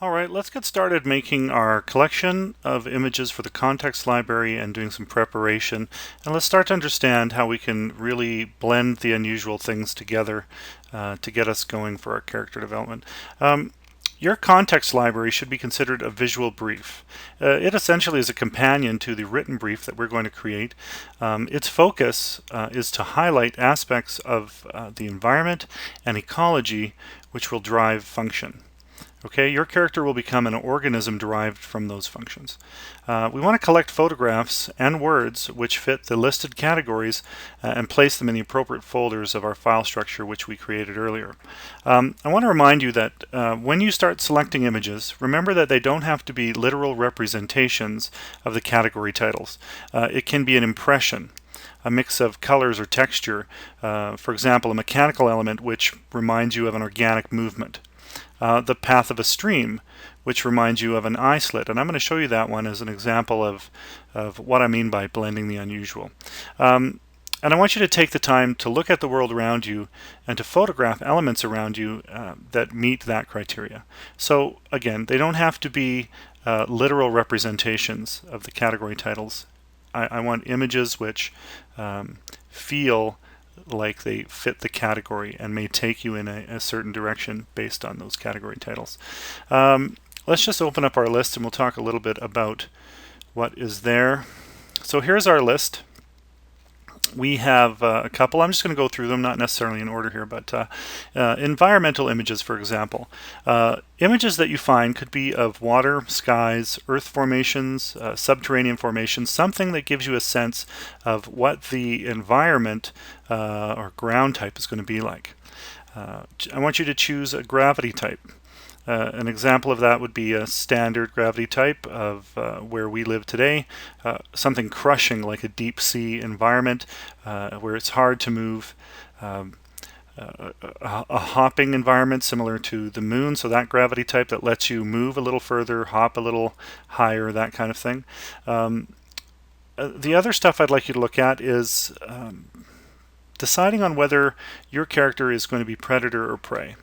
All right, let's get started making our collection of images for the context library and doing some preparation. And let's start to understand how we can really blend the unusual things together to get us going for our character development. Your context library should be considered a visual brief. It essentially is a companion to the written brief that we're going to create. Its focus is to highlight aspects of the environment and ecology which will drive function. Okay, your character will become an organism derived from those functions. We want to collect photographs and words which fit the listed categories and place them in the appropriate folders of our file structure which we created earlier. I want to remind you that when you start selecting images, remember that they don't have to be literal representations of the category titles. It can be an impression, a mix of colors or texture, for example, a mechanical element which reminds you of an organic movement. The path of a stream, which reminds you of an eye slit. And I'm going to show you that one as an example of what I mean by blending the unusual. And I want you to take the time to look at the world around you and to photograph elements around you that meet that criteria. So again, they don't have to be literal representations of the category titles. I want images which feel like they fit the category and may take you in a certain direction based on those category titles. Let's just open up our list and we'll talk a little bit about what is there. So here's our list. We have a couple. I'm just going to go through them, not necessarily in order here, but environmental images, for example. Images that you find could be of water, skies, earth formations, subterranean formations, something that gives you a sense of what the environment or ground type is going to be like. I want you to choose a gravity type. An example of that would be a standard gravity type of where we live today, something crushing like a deep sea environment where it's hard to move, a hopping environment similar to the moon, so that gravity type that lets you move a little further, hop a little higher, that kind of thing. The other stuff I'd like you to look at is deciding on whether your character is going to be predator or prey.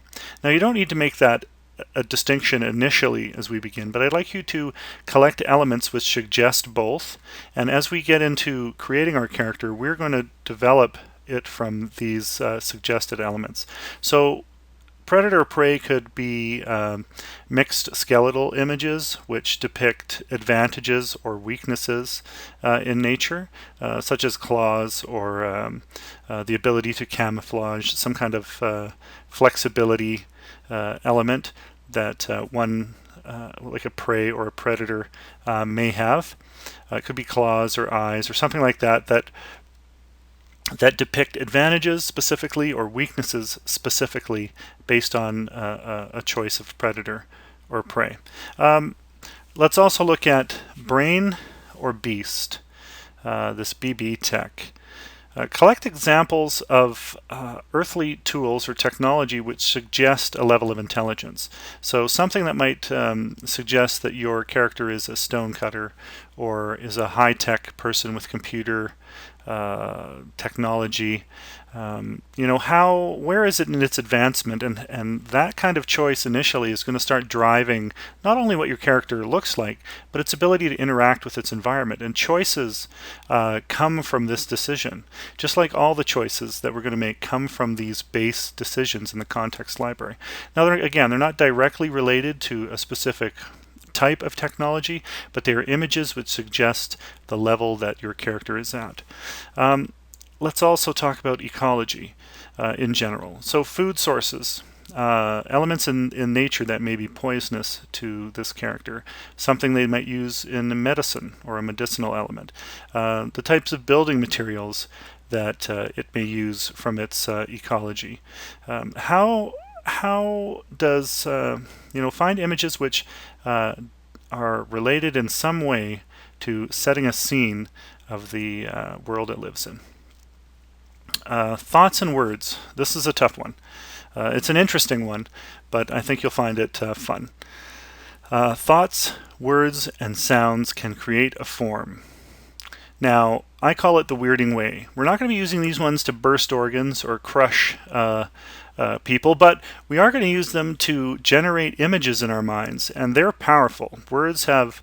Now you don't need to make that a distinction initially as we begin, but I'd like you to collect elements which suggest both, and as we get into creating our character, we're going to develop it from these suggested elements. So predator prey could be mixed skeletal images which depict advantages or weaknesses in nature, such as claws or the ability to camouflage, some kind of flexibility element that one like a prey or a predator may have. It could be claws or eyes or something like that that depict advantages specifically or weaknesses specifically based on a choice of predator or prey. Let's also look at brain or beast, this BB tech. Collect examples of earthly tools or technology which suggest a level of intelligence. So something that might suggest that your character is a stonecutter or is a high-tech person with computer technology. Where is it in its advancement? And that kind of choice initially is going to start driving not only what your character looks like, but its ability to interact with its environment. And choices come from this decision. Just like all the choices that we're going to make come from these base decisions in the context library. Now, they're not directly related to a specific type of technology, but they are images which suggest the level that your character is at. Let's also talk about ecology in general. So food sources, elements in nature that may be poisonous to this character, something they might use in medicine or a medicinal element, the types of building materials that it may use from its ecology. How does find images which are related in some way to setting a scene of the world it lives in. Thoughts and words. This is a tough one. It's an interesting one, but I think you'll find it fun. Thoughts, words, and sounds can create a form. Now, I call it the weirding way. We're not going to be using these ones to burst organs or crush people, but we are going to use them to generate images in our minds, and they're powerful. Words have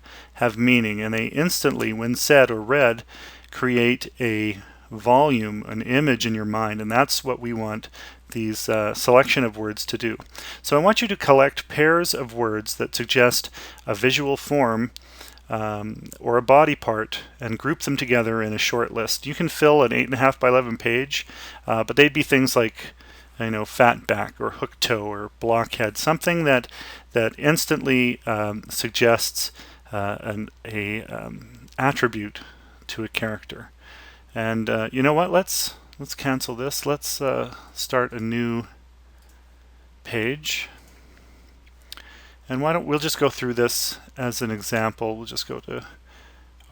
meaning, and they instantly, when said or read, create a volume, an image in your mind, and that's what we want these selection of words to do. So I want you to collect pairs of words that suggest a visual form or a body part and group them together in a short list. You can fill an 8.5 by 11 page, but they'd be things like, fat back or hook toe or blockhead, something that instantly suggests an attribute to a character. And you know what? Let's cancel this. Let's start a new page. And we'll just go through this as an example. We'll just go to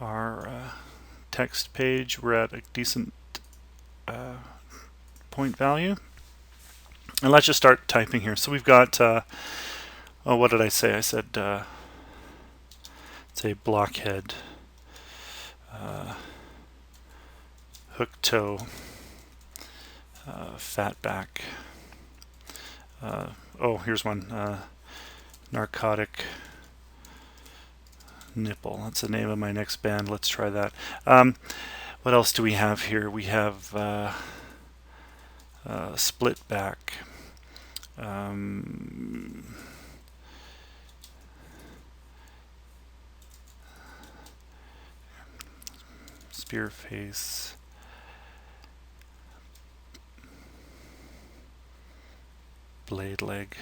our text page. We're at a decent point value. And let's just start typing here. So we've got, what did I say? I said, say blockhead, hook toe, fat back. Here's one. Narcotic nipple. That's the name of my next band. Let's try that. What else do we have here? We have split back. Spear face. Blade leg.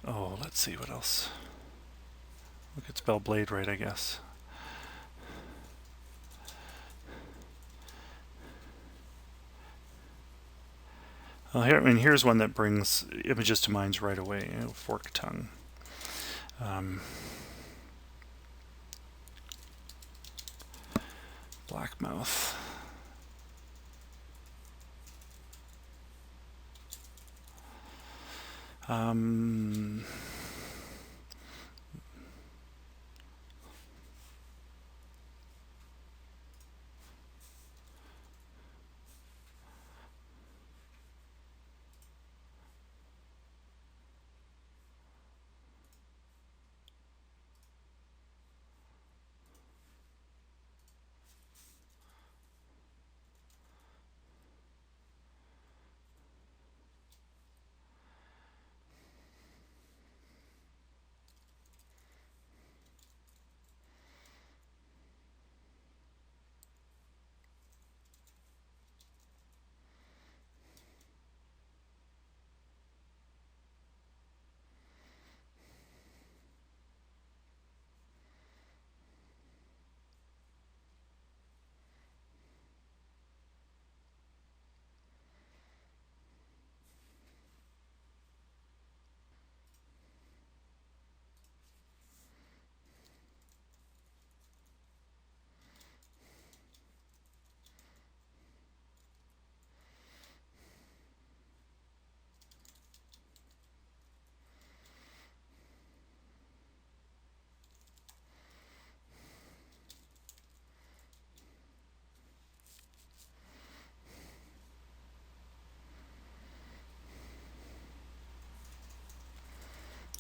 Oh, let's see what else. We could spell blade right, I guess. Here's one that brings images to mind right away. Fork tongue. Black mouth.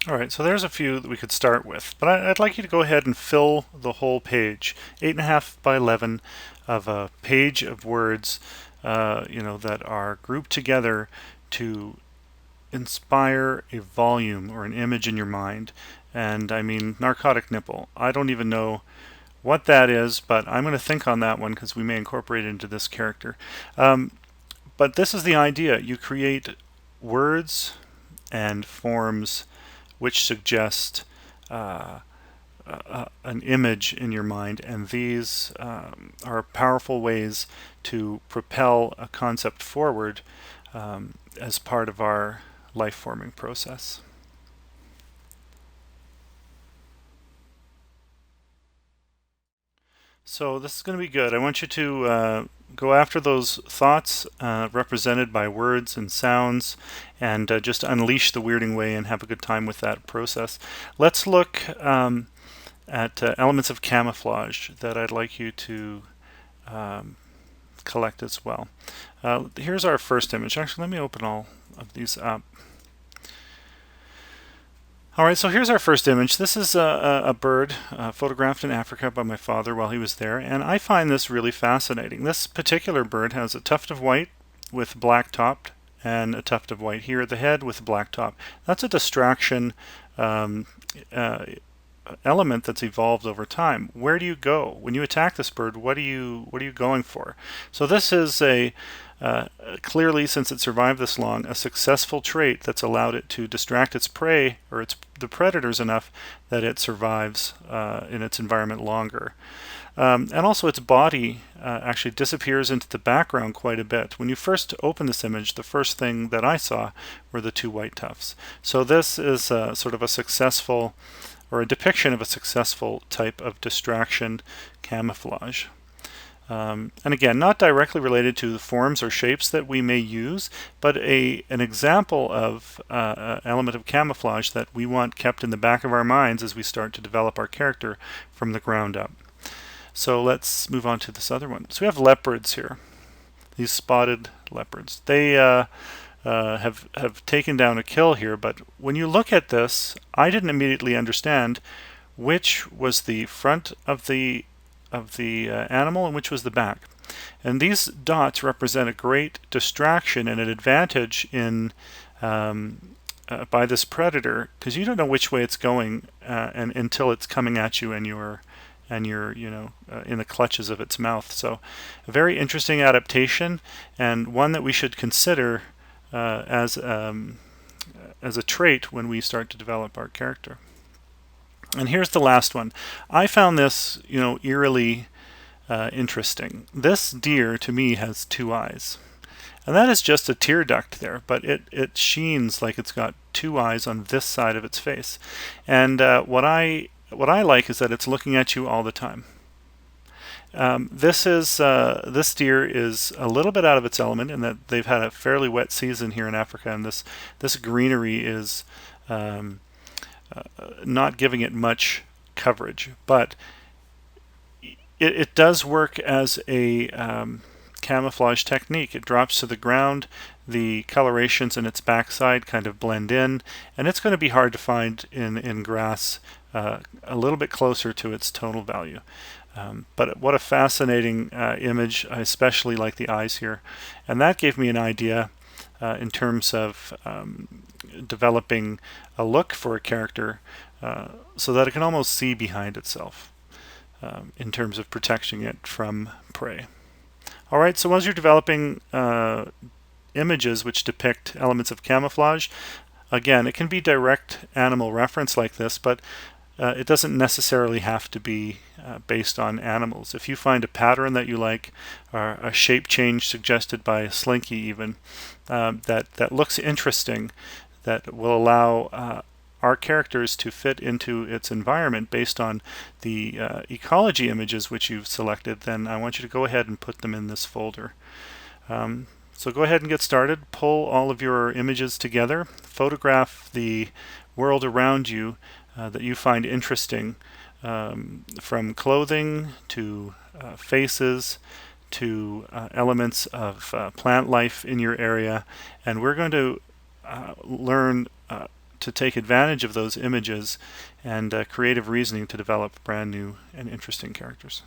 Alright, so there's a few that we could start with, but I'd like you to go ahead and fill the whole page, 8.5 by 11 of a page of words, that are grouped together to inspire a volume or an image in your mind. And I mean, narcotic nipple. I don't even know what that is, but I'm going to think on that one because we may incorporate it into this character. But this is the idea. You create words and forms which suggest an image in your mind, and these are powerful ways to propel a concept forward as part of our life-forming process. So this is going to be good. I want you to go after those thoughts represented by words and sounds, and just unleash the weirding way and have a good time with that process. Let's look at elements of camouflage that I'd like you to collect as well. Here's our first image. Actually, let me open all of these up. All right, so here's our first image. This is a bird photographed in Africa by my father while he was there, and I find this really fascinating. This particular bird has a tuft of white with black top and a tuft of white here at the head with a black top. That's a distraction element that's evolved over time. Where do you go when you attack this bird? What are you going for? So this is a clearly, since it survived this long, a successful trait that's allowed it to distract its prey or the predators enough that it survives in its environment longer. And also its body actually disappears into the background quite a bit. When you first open this image, the first thing that I saw were the two white tufts. So this is sort of a successful, or a depiction of a successful type of distraction camouflage. And again, not directly related to the forms or shapes that we may use, but an example of an element of camouflage that we want kept in the back of our minds as we start to develop our character from the ground up. So let's move on to this other one. So we have leopards here, these spotted leopards. They have taken down a kill here, but when you look at this, I didn't immediately understand which was the front of the animal and which was the back. And these dots represent a great distraction and an advantage in by this predator, because you don't know which way it's going and until it's coming at you and you're in the clutches of its mouth. So a very interesting adaptation, and one that we should consider as a trait when we start to develop our character. And here's the last one. I found this, eerily interesting. This deer, to me, has two eyes. And that is just a tear duct there, but it sheens like it's got two eyes on this side of its face. And what I like is that it's looking at you all the time. This deer is a little bit out of its element in that they've had a fairly wet season here in Africa, and this greenery is not giving it much coverage, but it does work as a camouflage technique. It drops to the ground, the colorations in its backside kind of blend in, and it's going to be hard to find in grass a little bit closer to its tonal value. But what a fascinating image. I especially like the eyes here, and that gave me an idea in terms of developing a look for a character so that it can almost see behind itself in terms of protecting it from prey. Alright, so as you're developing images which depict elements of camouflage, again, it can be direct animal reference like this, but it doesn't necessarily have to be based on animals. If you find a pattern that you like, or a shape change suggested by a slinky even, that looks interesting, that will allow our characters to fit into its environment based on the ecology images which you've selected, then I want you to go ahead and put them in this folder. So go ahead and get started. Pull all of your images together. Photograph the world around you that you find interesting, from clothing to faces to elements of plant life in your area, and we're going to learn to take advantage of those images and creative reasoning to develop brand new and interesting characters.